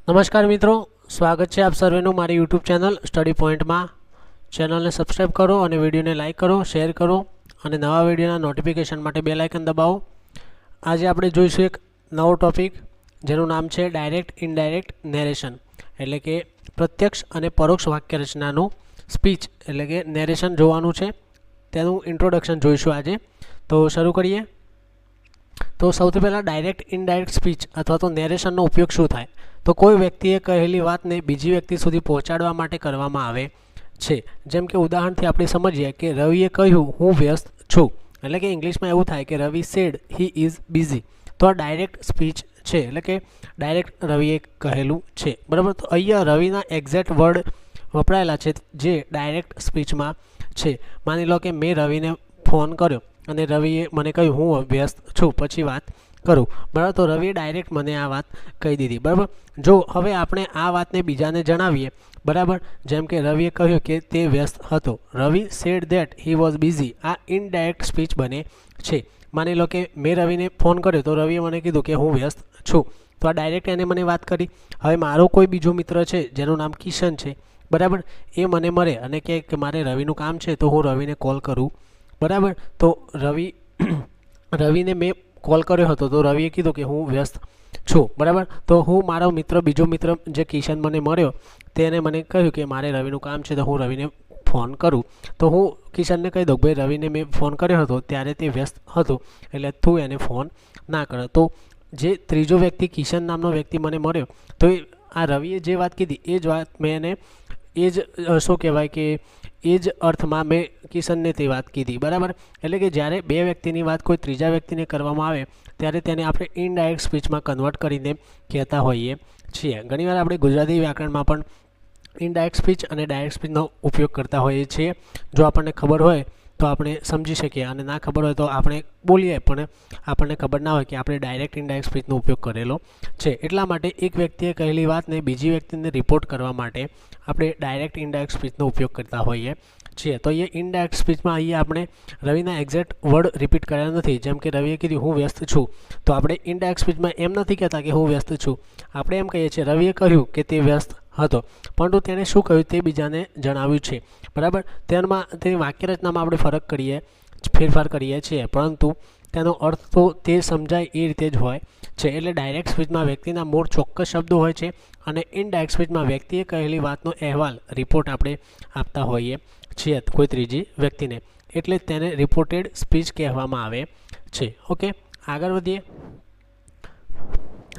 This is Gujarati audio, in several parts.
નમસ્કાર મિત્રો, સ્વાગત છે આપ સર્વેનું મારી યુટ્યુબ ચેનલ સ્ટડી પોઈન્ટમાં. ચેનલને સબસ્ક્રાઈબ કરો અને વિડીયોને લાઇક કરો, શેર કરો અને નવા વિડીયોના નોટિફિકેશન માટે બેલ આઇકન દબાવો. આજે આપણે જોઈશું એક નવો ટોપિક જેનું નામ છે ડાયરેક્ટ ઇનડાયરેક્ટ નેરેશન, એટલે કે પ્રત્યક્ષ અને પરોક્ષ વાક્ય રચનાનું સ્પીચ એટલે કે નેરેશન જોવાનું છે. તેનું ઇન્ટ્રોડક્શન જોઈશું આજે. તો શરૂ કરીએ. તો સૌથી પહેલાં ડાયરેક્ટ ઇનડાયરેક્ટ સ્પીચ અથવા તો નેરેશનનો ઉપયોગ શું થાય? તો કોઈ વ્યક્તિએ કહેલી વાતને બીજી વ્યક્તિ સુધી પહોંચાડવા માટે કરવામાં આવે છે. જેમ કે ઉદાહરણથી આપણે સમજીએ કે રવિએ કહ્યું હું વ્યસ્ત છું, એટલે કે ઇંગ્લિશમાં એવું થાય કે Ravi sad he is busy. તો આ ડાયરેક્ટ સ્પીચ છે, એટલે કે ડાયરેક્ટ રવિએ કહેલું છે, બરાબર. તો અહીંયા રવિના એક્ઝેક્ટ વર્ડ વપરાયેલા છે જે ડાયરેક્ટ સ્પીચમાં છે. માની લો કે મેં રવિને ફોન કર્યો અને રવિએ મને કહ્યું હું વ્યસ્ત છું, પછી વાત કરું, બરાબર. તો રવિએ ડાયરેક્ટ મને આ વાત કહી દીધી, બરાબર. જો હવે આપણે આ વાતને બીજાને જણાવીએ, બરાબર, જેમ કે રવિએ કહ્યું કે તે વ્યસ્ત હતો, Ravi said that he was busy, આ ઇનડાયરેક્ટ સ્પીચ બને છે. માની લો કે મેં રવિને ફોન કર્યો તો રવિએ મને કીધું કે હું વ્યસ્ત છું, તો આ ડાયરેક્ટ એને મને વાત કરી. હવે મારો કોઈ બીજો મિત્ર છે જેનું નામ કિશન છે, બરાબર, એ મને મળે અને કહે કે મારે રવિનું કામ છે, તો હું રવિને કોલ કરું, બરાબર. તો રવિને મેં કોલ કર્યો હતો તો રવિએ કીધું કે હું વ્યસ્ત છું, બરાબર. તો હું મારો બીજો મિત્ર જે કિશન મને મળ્યો તેને મને કહ્યું કે મારે રવિનું કામ છે, તો હું રવિને ફોન કરું. તો હું કિશનને કહી દઉં ભાઈ રવિને મેં ફોન કર્યો હતો ત્યારે તે વ્યસ્ત હતો, એટલે તું એને ફોન ના કરે. તો જે ત્રીજો વ્યક્તિ કિશન નામનો વ્યક્તિ મને મળ્યો, તો આ રવિએ જે વાત કીધી એ જ વાત મેં એને એ જ શું કહેવાય કે એ જ અર્થમાં મેં કિશનને તે વાત કીધી, બરાબર. એટલે કે જ્યારે બે વ્યક્તિની વાત કોઈ ત્રીજા વ્યક્તિને કરવામાં આવે ત્યારે તેને આપણે ઇનડાયરેક્ટ સ્પીચમાં કન્વર્ટ કરીને કહેતા હોઈએ છીએ. ઘણીવાર આપણે ગુજરાતી વ્યાકરણમાં પણ ઇનડાયરેક્ટ સ્પીચ અને ડાયરેક્ટ સ્પીચનો ઉપયોગ કરતા હોઈએ છીએ. જો આપણને ખબર હોય તો આપણે સમજી શકીએ અને ના ખબર હોય તો આપણે બોલીએ, પણ આપણને ખબર ના હોય કે આપણે ડાયરેક્ટ ઇનડાયરેક્ટ સ્પીચનો ઉપયોગ કરેલો છે. એટલા માટે એક વ્યક્તિએ કહેલી વાતને બીજી વ્યક્તિને રિપોર્ટ કરવા માટે આપણે ડાયરેક્ટ ઇનડાયરેક્ટ સ્પીચનો ઉપયોગ કરતા હોઈએ છીએ. તો એ ઇનડાયરેક્ટ સ્પીચમાં અહીંયા આપણે રવિના એક્ઝેક્ટ વર્ડ રિપીટ કર્યા નથી. જેમ કે રવિએ કીધું હું વ્યસ્ત છું, તો આપણે ઇનડાયરેક્ટ સ્પીચમાં એમ નથી કહેતા કે હું વ્યસ્ત છું, આપણે એમ કહીએ છીએ રવિએ કહ્યું કે તે વ્યસ્ત હતો, પરંતુ તેણે શું કહ્યું તે બીજાને જણાવ્યું છે, બરાબર. તેની વાક્ય રચનામાં આપણે ફેરફાર કરીએ છીએ, પરંતુ તેનો અર્થ તો તે સમજાય એ રીતે જ હોય છે. એટલે ડાયરેક્ટ સ્પીચમાં વ્યક્તિના મૂળ ચોક્કસ શબ્દો હોય છે અને ઇનડાયરેક્ટ સ્પીચમાં વ્યક્તિએ કહેલી વાતનો અહેવાલ રિપોર્ટ આપણે આપતા હોઈએ છીએ કોઈ ત્રીજી વ્યક્તિને, એટલે તેને રિપોર્ટેડ સ્પીચ કહેવામાં આવે છે. ઓકે, આગળ વધીએ.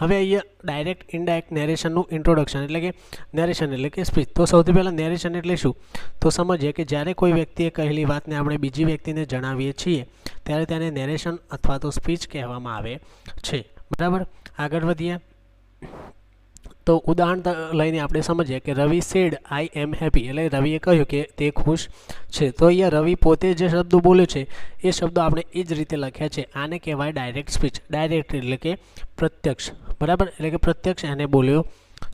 હવે અહીંયા ડાયરેક્ટ ઇનડાયરેક્ટ નેરેશનનું ઇન્ટ્રોડક્શન એટલે કે નેરેશન એટલે કે સ્પીચ. તો સૌથી પહેલાં નેરેશન એટલે શું? તો સમજીએ કે જ્યારે કોઈ વ્યક્તિએ કહેલી વાતને આપણે બીજી વ્યક્તિને જણાવીએ છીએ ત્યારે તેને નેરેશન અથવા તો સ્પીચ કહેવામાં આવે છે, બરાબર. આગળ વધીએ. તો ઉદાહરણ લઈને આપણે સમજીએ કે Ravi said I am happy, એટલે રવિએ કહ્યું કે તે ખુશ છે. તો અહીંયા રવિ પોતે જે શબ્દો બોલ્યો છે એ શબ્દો આપણે એ જ રીતે લખ્યા છે. આને કહેવાય ડાયરેક્ટ સ્પીચ. ડાયરેક્ટ એટલે કે પ્રત્યક્ષ, બરાબર, એટલે કે પ્રત્યક્ષ એને બોલ્યો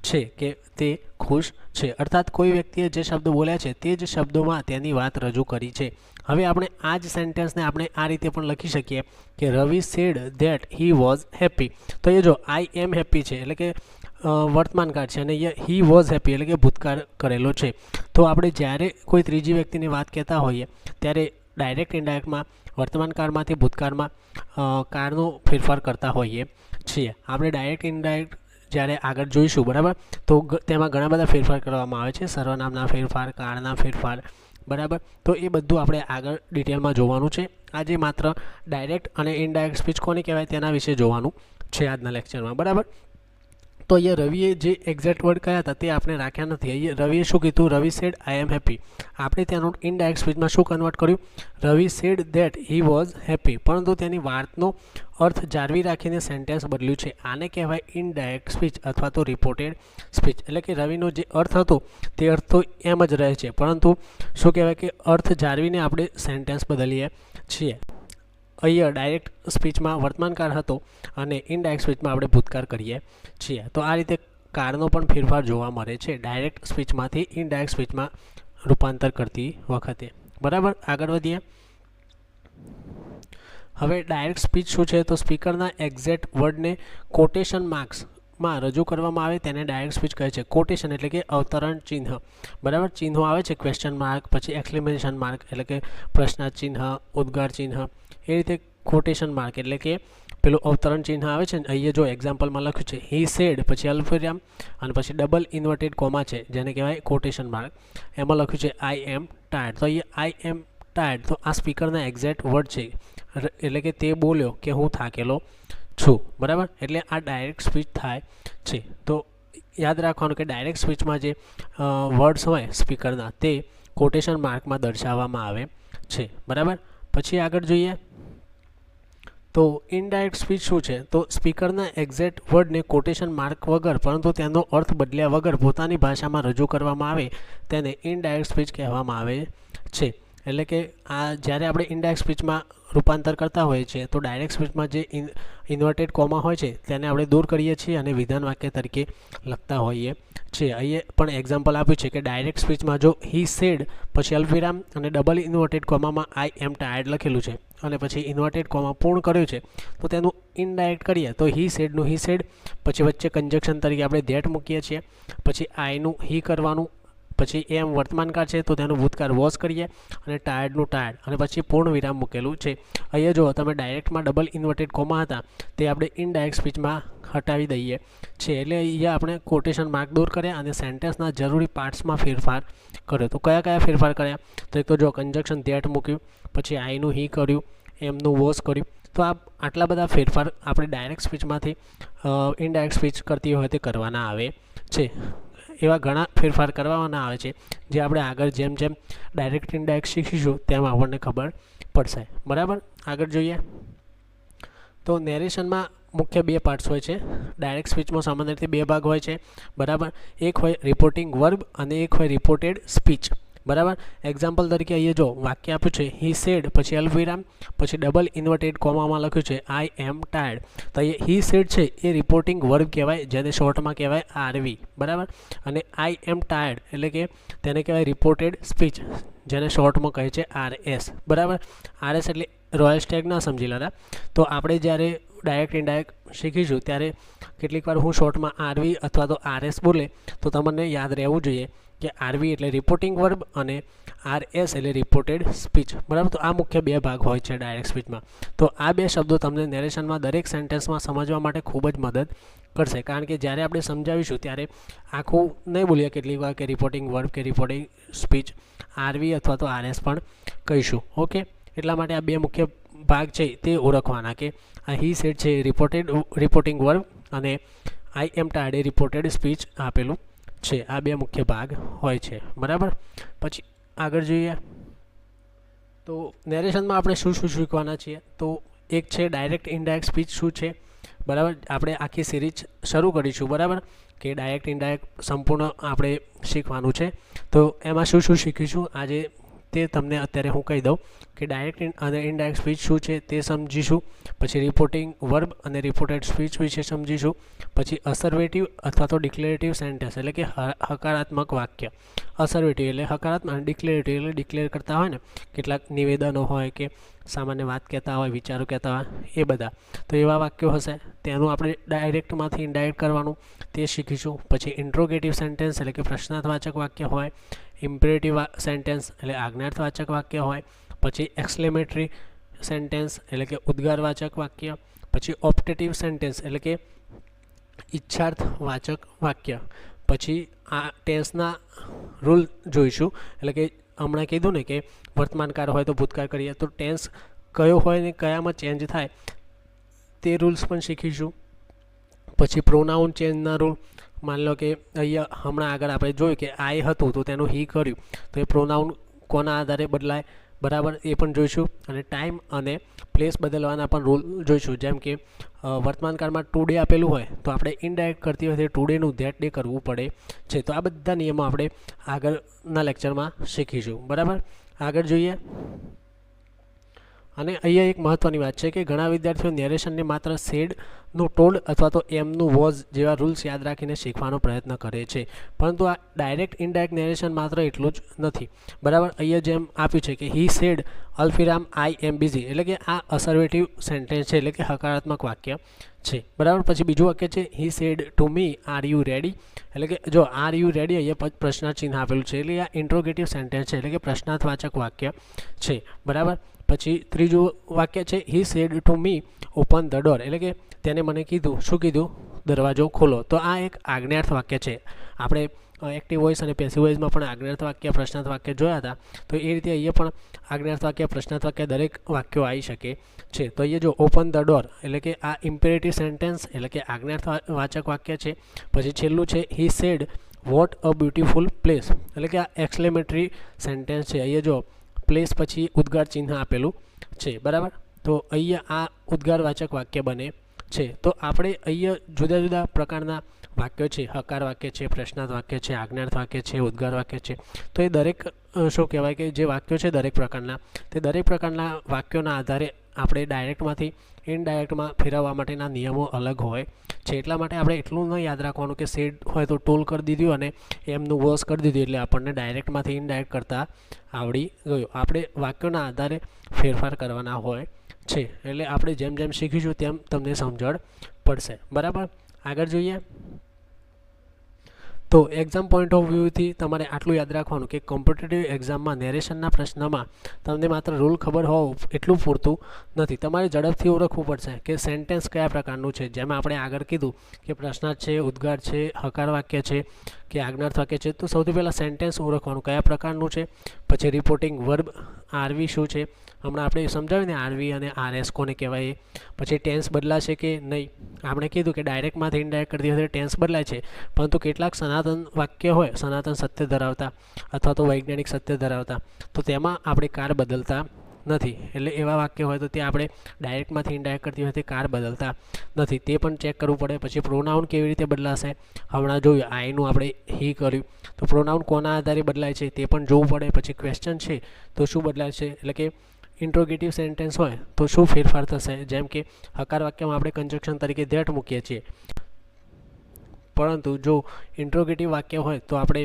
છે કે તે ખુશ છે, અર્થાત કોઈ વ્યક્તિએ જે શબ્દો બોલ્યા છે તે જ શબ્દોમાં તેની વાત રજૂ કરી છે. હવે આપણે આ જ સેન્ટેન્સને આપણે આ રીતે પણ લખી શકીએ કે Ravi said that he was happy. તો એ જો આઈ એમ હેપી છે એટલે કે વર્તમાન કાળ છે અને અહીંયા હી વોઝ હેપી એટલે કે ભૂતકાળ કરેલો છે. તો આપણે જ્યારે કોઈ ત્રીજી વ્યક્તિની વાત કહેતા હોઈએ ત્યારે ડાયરેક્ટ ઇનડાયરેક્ટમાં વર્તમાન કાળમાંથી ભૂતકાળમાં કાળનો ફેરફાર કરતા હોઈએ છીએ. આપણે ડાયરેક્ટ ઇનડાયરેક્ટ જ્યારે આગળ જોઈશું, બરાબર, તો તેમાં ઘણા બધા ફેરફાર કરવામાં આવે છે, સર્વનામના ફેરફાર, કાળના ફેરફાર, બરાબર. તો એ બધું આપણે આગળ ડિટેલમાં જોવાનું છે. આજે માત્ર ડાયરેક્ટ અને ઇનડાયરેક્ટ સ્પીચ કોને કહેવાય તેના વિશે જોવાનું છે આજના લેક્ચરમાં, બરાબર. તો અહીંયા રવિએ જે એક્ઝેક્ટ વર્ડ કયા હતા તે આપણે રાખ્યા નથી. અહીંયા રવિએ શું કીધું? Ravi said I am happy. આપણે તેનું ઇનડાયરેક્ટ સ્પીચમાં શું કન્વર્ટ કર્યું? Ravi said that he was happy, પરંતુ તેની વાતનો અર્થ જાળવી રાખીને સેન્ટેન્સ બદલ્યું છે. આને કહેવાય ઇનડાયરેક્ટ સ્પીચ અથવા તો રિપોર્ટેડ સ્પીચ. એટલે કે રવિનો જે અર્થ હતો તે અર્થ તો એમ જ રહે છે, પરંતુ શું કહેવાય કે અર્થ જાળવીને આપણે સેન્ટેન્સ બદલીએ છીએ. અહીંયા ડાયરેક્ટ સ્પીચમાં વર્તમાન કાળ હતો અને ઇનડાયરેક્ટ સ્પીચમાં આપણે ભૂતકાળ કરીએ છીએ. તો આ રીતે કાળનો પણ ફેરફાર જોવા મળે છે ડાયરેક્ટ સ્પીચમાંથી ઇનડાયરેક્ટ સ્પીચમાં રૂપાંતર કરતી વખતે, બરાબર. આગળ વધીએ. હવે ડાયરેક્ટ સ્પીચ શું છે? તો સ્પીકરના એક્ઝેક્ટ વર્ડને કોટેશન માર્ક્સ માં રજૂ કરવામાં આવે તેને ડાયરેક્ટ સ્પીચ કહે છે. કોટેશન એટલે કે અવતરણ ચિહ્ન, બરાબર. ચિહ્નો આવે છે ક્વેશ્ચન માર્ક, પછી એક્સક્લેમેશન માર્ક એટલે કે પ્રશ્ન ચિહ્ન, ઉદ્ગાર ચિહ્ન, એ રીતે કોટેશન માર્ક એટલે કે પેલું અવતરણ ચિહ્ન આવે છે ને. અહીંયા જો એક્ઝામ્પલમાં લખ્યું છે હી સેડ, પછી અલ્પવિરામ અને પછી ડબલ ઇન્વર્ટેડ કોમા છે જેને કહેવાય કોટેશન માર્ક. એમાં લખ્યું છે આઈ એમ ટાયર્ડ. તો અહીંયા આઈ એમ ટાયર્ડ તો આ સ્પીકરના એક્ઝેક્ટ વર્ડ છે, એટલે કે તે બોલ્યો કે હું થાકેલો છું, બરાબર. એટલે આ ડાયરેક્ટ સ્પીચ થાય છે. તો યાદ રાખવાનું કે ડાયરેક્ટ સ્પીચમાં જે વર્ડ્સ હોય સ્પીકરના તે કોટેશન માર્કમાં દર્શાવવામાં આવે છે, બરાબર. પછી આગળ જોઈએ તો ઇનડાયરેક્ટ સ્પીચ શું છે? તો સ્પીકરના એક્ઝેક્ટ વર્ડને કોટેશન માર્ક વગર પરંતુ તેનો અર્થ બદલ્યા વગર પોતાની ભાષામાં રજૂ કરવામાં આવે તેને ઇનડાયરેક્ટ સ્પીચ કહેવામાં આવે છે. એટલે કે આ જ્યારે આપણે ઇનડાયરેક્ટ સ્પીચમાં રૂપાંતર કરતા હોઈએ છીએ તો ડાયરેક્ટ સ્પીચમાં જે ઇન્વર્ટેડ કોમા હોય છે તેને આપણે દૂર કરીએ છીએ અને વિધાન વાક્ય તરીકે લખતા હોઈએ છીએ. અહીંયા પણ એક્ઝામ્પલ આપ્યું છે કે ડાયરેક્ટ સ્પીચમાં જો હી સેડ પછી અલ્પવિરામ અને ડબલ ઇન્વર્ટેડ કોમામાં આઈ એમ ટાયર્ડ લખેલું છે અને પછી ઇન્વર્ટેડ કોમા પૂર્ણ કર્યું છે તો તેનું ઇનડાયરેક્ટ કરીએ તો હી સેડનું હી સેડ, પછી વચ્ચે કંજક્શન તરીકે આપણે ધેટ મૂકીએ છીએ, પછી આઈનું હી કરવાનું, પછી એમ વર્તમાનકાળ છે તો તેનું ભૂતકાળ વોઝ કરીએ અને ટાયર્ડનું ટાયર્ડ અને પછી પૂર્ણ વિરામ મૂકેલું છે. અહીંયા જો તમે ડાયરેક્ટમાં ડબલ ઇન્વર્ટેડ કોમા હતા તે આપણે ઇનડાયરેક્ટ સ્પીચમાં હટાવી દઈએ છીએ. એટલે અહીંયા આપણે કોટેશન માર્ક દૂર કર્યા અને સેન્ટેન્સના જરૂરી પાર્ટ્સમાં ફેરફાર કર્યો. તો કયા કયા ફેરફાર કર્યા? તો એક તો જો કંજક્શન ધેટ મૂક્યું, પછી આઈનું હી કર્યું, એમનું વોઝ કર્યું. તો આટલા બધા ફેરફાર આપણે ડાયરેક્ટ સ્પીચમાંથી ઇનડાયરેક્ટ સ્પીચ કરતી હોય તે કરવાના આવે છે. એવા ઘણા ફેરફાર કરવાના આવે છે જે આપણે આગળ જેમ જેમ ડાયરેક્ટ ઇનડાયરેક્ટ શીખીશું તેમ આપણને ખબર પડશે, બરાબર. આગળ જોઈએ તો નેરેશનમાં મુખ્ય બે પાર્ટ્સ હોય છે. ડાયરેક્ટ સ્પીચમાં સામાન્ય રીતે બે ભાગ હોય છે, બરાબર. એક હોય રિપોર્ટિંગ વર્બ અને એક હોય રિપોર્ટેડ સ્પીચ, બરાબર. એક્ઝામ્પલ તરીકે અહીંયા જો વાક્ય આપ્યું છે હી સેડ પછી અલ્પવિરામ પછી ડબલ ઇન્વર્ટેડ કોમામાં લખ્યું છે આઈ એમ ટાયર્ડ. તો અહીંયા હી સેડ છે એ રિપોર્ટિંગ વર્બ કહેવાય જેને શોર્ટમાં કહેવાય આરવી, બરાબર. અને આઈ એમ ટાયર્ડ એટલે કે તેને કહેવાય રિપોર્ટેડ સ્પીચ જેને શોર્ટમાં કહે છે આરએસ, બરાબર. આરએસ એટલે રોયલ સ્ટેગ ના સમજી લેતા. તો આપણે જ્યારે ડાયરેક્ટ ઇનડાયરેક્ટ શીખીશું ત્યારે કેટલીક વાર હું શોર્ટમાં આરવી અથવા તો આરએસ બોલે તો તમને યાદ રહેવું જોઈએ કે આરવી એટલે રિપોર્ટિંગ વર્બ અને આરએસ એટલે રિપોર્ટેડ સ્પીચ, બરાબર. તો આ મુખ્ય બે ભાગ હોય છે ડાયરેક્ટ સ્પીચમાં. તો આ બે શબ્દો તમને નેરેશનમાં દરેક સેન્ટેન્સમાં સમજવા માટે ખૂબ જ મદદ કરશે, કારણ કે જ્યારે આપણે સમજાવીશું ત્યારે આખું નહીં બોલીએ કેટલીક વાર કે રિપોર્ટિંગ વર્બ કે રિપોર્ટિંગ સ્પીચ, આરવી અથવા તો આરએસ પણ કહીશું. ઓકે, એટલા માટે આ બે મુખ્ય ભાગ છે તે ઓળખવાના કે આ હી સેડ છે રિપોર્ટિંગ વર્બ અને આઈ એમ ટાયર્ડ એ રિપોર્ટેડ સ્પીચ આપેલું છે. આ બે મુખ્ય ભાગ હોય છે, બરાબર. પછી આગળ જોઈએ તો નેરેશનમાં આપણે શું શું શીખવાના છીએ? તો એક છે ડાયરેક્ટ ઇનડાયરેક્ટ સ્પીચ શું છે, બરાબર. આપણે આખી સિરીઝ શરૂ કરીશું, બરાબર, કે ડાયરેક્ટ ઇનડાયરેક્ટ સંપૂર્ણ આપણે શીખવાનું છે. તો એમાં શું શું શીખીશું આજે તે તમને અત્યારે હું કહી દઉં કે ડાયરેક્ટ અને ઇનડાયરેક્ટ સ્પીચ શું છે તે સમજીશું, પછી રિપોર્ટિંગ વર્બ અને રિપોર્ટેડ સ્પીચ વિશે સમજીશું, પછી અસર્વેટિવ અથવા તો ડિક્લેરેટિવ સેન્ટેન્સ એટલે કે હકારાત્મક વાક્ય. અસર્વેટિવ એટલે હકારાત્મક અને ડિક્લેરેટિવ એટલે ડિક્લેર કરતા હોય ને, કેટલાક નિવેદનો હોય કે સામાન્ય વાત કહેતા હોય, વિચારો કહેતા હોય, એ બધા. તો એવા વાક્યો હશે તેનું આપણે ડાયરેક્ટમાંથી ઇનડાયરેક્ટ કરવાનું તે શીખીશું. પછી ઇન્ટ્રોગેટિવ સેન્ટેન્સ એટલે કે પ્રશ્નાર્થવાચક વાક્ય હોય, ઇમ્પેરેટિવ સેન્ટેન્સ એટલે આજ્ઞાર્થવાચક વાક્ય હોય, પછી એક્સક્લેમેટરી સેન્ટેન્સ એટલે કે ઉદ્ગારવાચક વાક્ય, પછી ઓપ્ટેટિવ સેન્ટેન્સ એટલે કે ઈચ્છાર્થવાચક વાક્ય. પછી આ ટેન્સના રૂલ જોઈશું, એટલે કે હમણાં કીધું ને કે વર્તમાનકાળ હોય તો ભૂતકાળ કરીએ તો ટેન્સ કયો હોય ને કયામાં ચેન્જ થાય તે રૂલ્સ પણ શીખીશું. પછી પ્રોનાઉન ચેન્જના રૂલ, માની લો કે અહીંયા હમણાં આગળ આપણે જોયું કે આઈ હતું તો તેનું હી કર્યું તો એ પ્રોનાઉન કોના આધારે બદલાય, બરાબર, એ પણ જોઈશું. અને ટાઈમ અને પ્લેસ બદલવાના પણ રૂલ જોઈશું. જેમ કે વર્તમાનકાળમાં ટુડે આપેલું હોય તો આપણે ઇનડાયરેક્ટ કરતી હોય ટુડેનું ધેટ ડે કરવું પડે છે. તો આ બધા નિયમો આપણે આગળના લેક્ચરમાં શીખીશું, બરાબર. આગળ જોઈએ અને અહીંયા એક મહત્ત્વની વાત છે કે ઘણા વિદ્યાર્થીઓ નેરેશનને માત્ર સેડનું ટોલ્ડ અથવા તો એમનું વોઝ જેવા રૂલ્સ યાદ રાખીને શીખવાનો પ્રયત્ન કરે છે, પરંતુ આ ડાયરેક્ટ ઇનડાયરેક્ટ નેરેશન માત્ર એટલું જ નથી, બરાબર. અહીંયા જેમ આપ્યું છે કે હી સેડ અલ્પવિરામ આઈ એમ બિઝી એટલે કે આ અસર્વેટિવ સેન્ટેન્સ છે એટલે કે હકારાત્મક વાક્ય છે, બરાબર. પછી બીજું વાક્ય છે he said to me are you ready, એટલે કે જો આર યુ રેડી અહીંયા પ્રશ્નાર્થ ચિહ્ન આપેલું છે, એટલે આ ઇન્ટ્રોગેટિવ સેન્ટેન્સ છે, એટલે કે પ્રશ્નાર્થવાચક વાક્ય છે, બરાબર. પછી ત્રીજું વાક્ય છે he said to me open the door, એટલે કે તેને મને કીધું, શું કીધું, દરવાજો ખોલો. તો આ એક આજ્ઞાર્થ વાક્ય છે. આપણે એક્ટિવ વોઇસ અને પેસિવ વોઇસમાં પણ આજ્ઞાર્થ વાક્ય પ્રશ્નાર્થ વાક્ય જોયા હતા, તો એ રીતે અહીંયા પણ આજ્ઞાર્થ વાક્ય પ્રશ્નાર્થ વાક્ય દરેક વાક્યો આવી શકે છે. તો અહીંયા જો ઓપન ધ ડોર એટલે કે આ ઇમ્પેરેટિવ સેન્ટેન્સ એટલે કે આજ્ઞાર્થ વાચક વાક્ય છે. પછી છેલ્લું છે he said what a beautiful place, એટલે કે આ એક્સક્લેમેટરી સેન્ટેન્સ છે. અહીંયા જો પ્લેસ પછી ઉદ્ગાર ચિહ્ન આપેલું છે, બરાબર. તો અહીંયા આ ઉદ્ગારવાચક વાક્ય બને છે. તો આપણે અહીંયા જુદા જુદા પ્રકારના વાક્યો છે, હકાર વાક્ય છે, પ્રશ્નાર્થ વાક્ય છે, આજ્ઞાર્થ વાક્ય છે, ઉદ્ગાર વાક્ય છે. તો એ દરેક શું કહેવાય કે જે વાક્યો છે દરેક પ્રકારના, તે દરેક પ્રકારના વાક્યોના આધારે આપણે ડાયરેક્ટમાંથી ઇનડાયરેક્ટમાં ફેરવવા માટેના નિયમો અલગ હોય છે. એટલા માટે આપણે એટલું ન યાદ રાખવાનું કે સેડ હોય તો ટોલ કરી દીધું અને એમનું વોશ કરી દીધું એટલે આપણને ડાયરેક્ટમાંથી ઇનડાયરેક્ટ કરતાં આવડી ગયું. આપણે વાક્યોના આધારે ફેરફાર કરવાના હોય છે. એટલે આપણે જેમ જેમ શીખીશું તેમ તમને સમજણ પડશે, બરાબર. આગળ જોઈએ તો એક્ઝામ પોઈન્ટ ઓફ વ્યૂથી તમારે આટલું યાદ રાખવાનું કે કોમ્પિટિટિવ એક્ઝામમાં નેરેશનના પ્રશ્નમાં તમને માત્ર રૂલ ખબર હોવું એટલું પૂરતું નથી. તમારે ઝડપથી ઓળખવું પડશે કે સેન્ટેન્સ કયા પ્રકારનું છે. જેમાં આપણે આગળ કીધું કે પ્રશ્નાર્થ છે, ઉદ્ગાર છે, હકાર વાક્ય છે કે આજ્ઞાર્થ વાક્ય છે. તો સૌથી પહેલાં સેન્ટેન્સ ઓળખવાનું કયા પ્રકારનું છે. પછી રિપોર્ટિંગ વર્બ આરવી શું છે, હમણાં આપણે સમજાવ્યું ને આરવી અને આરએસ કોને કહેવાય. પછી ટેન્સ બદલાશે કે નહીં, આપણે કીધું કે ડાયરેક્ટમાંથી ઇનડાયરેક્ટ કરતી વખતે ટેન્સ બદલાય છે, પરંતુ કેટલાક સનાતન વાક્ય હોય, સનાતન સત્ય ધરાવતા અથવા તો વૈજ્ઞાનિક સત્ય ધરાવતા, તો તેમાં આપણે કાર બદલતા નથી. એટલે એવા વાક્ય હોય તો તે આપણે ડાયરેક્ટમાંથી ઇનડાયરેક્ટ કરતી વખતે કાર બદલતા નથી, તે પણ ચેક કરવું પડે. પછી પ્રોનાઉન કેવી રીતે બદલાશે, હમણાં જોયું આઈનું આપણે હી કર્યું, તો પ્રોનાઉન કોના આધારે બદલાય છે તે પણ જોવું પડે. પછી ક્વેશ્ચન છે તો શું બદલાય છે, એટલે કે ઇન્ટ્રોગેટિવ સેન્ટેન્સ હોય તો શું ફેરફાર થશે. જેમ કે હકાર વાક્યમાં આપણે કન્જક્શન તરીકે ધેટ મૂકીએ છીએ, પરંતુ જો ઇન્ટ્રોગેટિવ વાક્ય હોય તો આપણે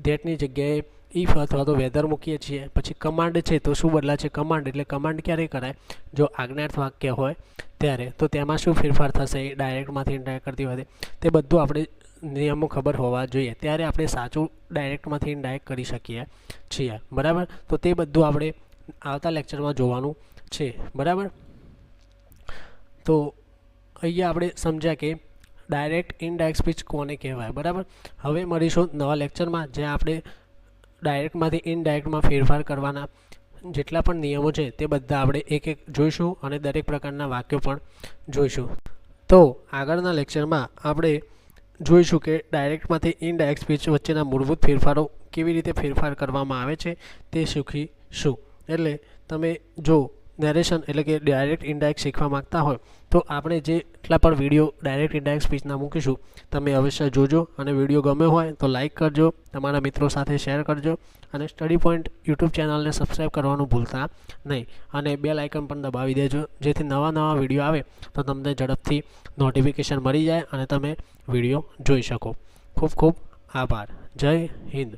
ધેટની જગ્યાએ ઇફ અથવા તો વેધર મૂકીએ છીએ. પછી કમાન્ડ છે તો શું બદલાય છે, કમાન્ડ એટલે કમાન્ડ ક્યારે કરાય, જો આજ્ઞાર્થ વાક્ય હોય ત્યારે. તો તેમાં શું ફેરફાર થશે ડાયરેક્ટમાંથી ઇનડાયરેક્ટ કરતી વખતે, તે બધું આપણે નિયમો ખબર હોવા જોઈએ, ત્યારે આપણે સાચું ડાયરેક્ટમાંથી ઇનડાયરેક્ટ કરી શકીએ છીએ, બરાબર. તો તે બધું આપણે આવતા લેક્ચરમાં જોવાનું છે, બરાબર. તો અહીંયા આપણે સમજ્યા કે ડાયરેક્ટ ઇનડાયરેક્ટ સ્પીચ કોને કહેવાય, બરાબર. હવે મળીશું નવા લેક્ચરમાં જ્યાં આપણે ડાયરેક્ટમાંથી ઇનડાયરેક્ટમાં ફેરફાર કરવાના જેટલા પણ નિયમો છે તે બધા આપણે એક એક જોઈશું અને દરેક પ્રકારના વાક્યો પણ જોઈશું. તો આગળના લેક્ચરમાં આપણે જોઈશું કે ડાયરેક્ટમાંથી ઇનડાયરેક્ટ સ્પીચ વચ્ચેના મૂળભૂત ફેરફારો કેવી રીતે ફેરફાર કરવામાં આવે છે તે શીખીશું. એટલે તમે જો નેરેશન એટલે કે ડાયરેક્ટ ઇનડાયરેક્ટ શીખવા માગતા હોય તો આપણે જેટલા પણ વિડીયો ડાયરેક્ટ ઇનડાયરેક્ટ સ્પીચના મૂકીશું તમે અવશ્ય જોજો, અને વિડીયો ગમ્યો હોય તો લાઇક કરજો, તમારા મિત્રો સાથે શેર કરજો, અને સ્ટડી પોઈન્ટ યુટ્યુબ ચેનલને સબસ્ક્રાઈબ કરવાનું ભૂલતા નહીં, અને બેલ આઇકન પણ દબાવી દેજો, જેથી નવા વિડીયો આવે તો તમને ઝડપથી નોટિફિકેશન મળી જાય અને તમે વિડીયો જોઈ શકો. ખૂબ ખૂબ આભાર. જય હિન્દ.